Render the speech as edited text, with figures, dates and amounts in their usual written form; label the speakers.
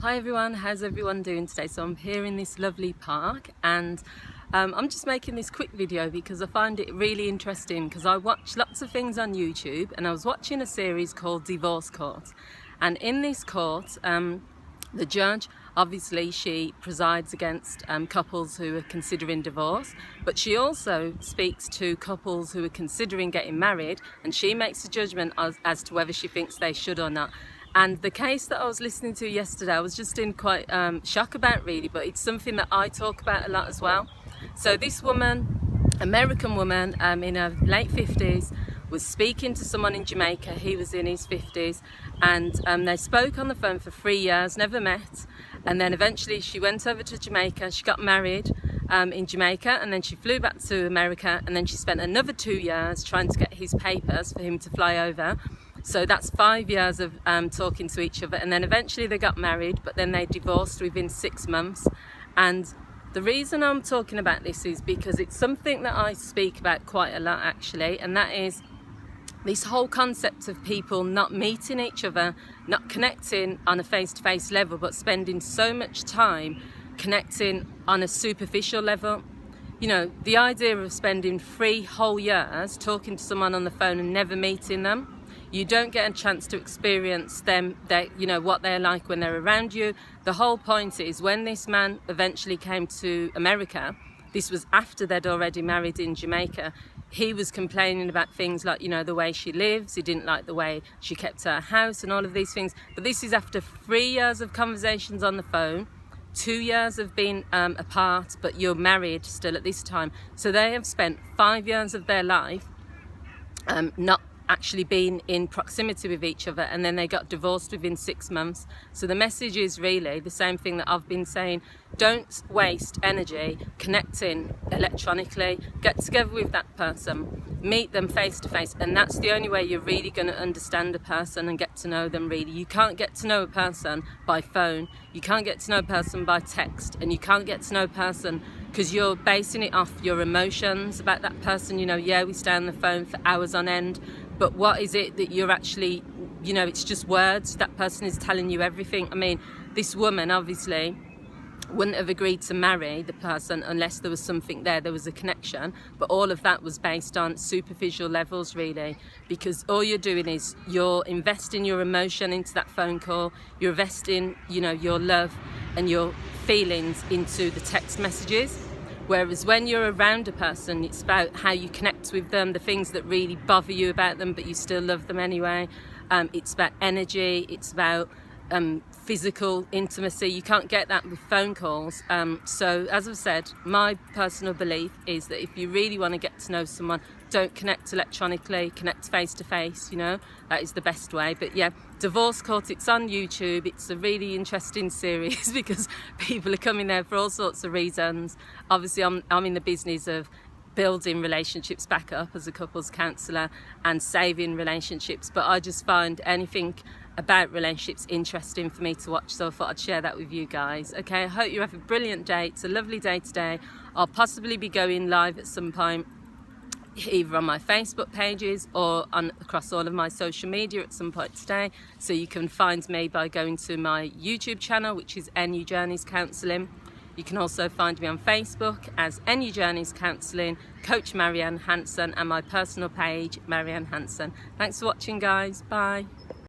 Speaker 1: Hi everyone, how's everyone doing today? So I'm here in this lovely park and I'm just making this quick video because I find it really interesting because I watch lots of things on YouTube and I was watching a series called Divorce Court, and in this court the judge, obviously she presides against couples who are considering divorce, but she also speaks to couples who are considering getting married, and she makes a judgment as to whether she thinks they should or not. And the case that I was listening to yesterday, I was just in quite shock about really, but it's something that I talk about a lot as well. So this woman, American woman in her late 50s, was speaking to someone in Jamaica. He was in his 50s, and they spoke on the phone for 3 years, never met. And then eventually she went over to Jamaica, she got married in Jamaica, and then she flew back to America, and then she spent another 2 years trying to get his papers for him to fly over. So that's 5 years of talking to each other, and then eventually they got married, but then they divorced within 6 months. And the reason I'm talking about this is because it's something that I speak about quite a lot actually, and that is this whole concept of people not meeting each other, not connecting on a face-to-face level, but spending so much time connecting on a superficial level. You know, the idea of spending 3 whole years talking to someone on the phone and never meeting them. You don't get a chance to experience them, you know, what they're like when they're around you. The whole point is when this man eventually came to America, this was after they'd already married in Jamaica, he was complaining about things like, you know, the way she lives. He didn't like the way she kept her house and all of these things. But this is after 3 years of conversations on the phone, 2 years of being apart, but you're married still at this time. So they have spent 5 years of their life not actually being in proximity with each other, and then they got divorced within 6 months. So the message is really the same thing that I've been saying: don't waste energy connecting electronically. Get together with that person, meet them face to face, and that's the only way you're really going to understand a person and get to know them really. You can't get to know a person by phone, you can't get to know a person by text, and you can't get to know a person because you're basing it off your emotions about that person. You know, yeah, we stay on the phone for hours on end, but what is it that you're actually, you know, it's just words. That person is telling you everything. I mean, this woman obviously wouldn't have agreed to marry the person unless there was something there was a connection, but all of that was based on superficial levels really, because all you're doing is you're investing your emotion into that phone call, you're investing, you know, your love and your feelings into the text messages. Whereas when you're around a person, it's about how you connect with them, the things that really bother you about them, but you still love them anyway. It's about energy, it's about physical intimacy. You can't get that with phone calls. So as I've said, my personal belief is that if you really want to get to know someone, don't connect electronically, connect face to face, you know, that is the best way. But yeah, Divorce Court, it's on YouTube. It's a really interesting series because people are coming there for all sorts of reasons. Obviously I'm in the business of building relationships back up as a couples counsellor and saving relationships, but I just find anything about relationships interesting for me to watch, so I thought I'd share that with you guys. Okay, I hope you have a brilliant day. It's a lovely day today. I'll possibly be going live at some point, either on my Facebook pages or across all of my social media at some point today. So you can find me by going to my YouTube channel, which is NU Journeys Counselling. You can also find me on Facebook as NU Journeys Counselling, Coach Marianne Hanson, and my personal page, Marianne Hanson. Thanks for watching, guys. Bye.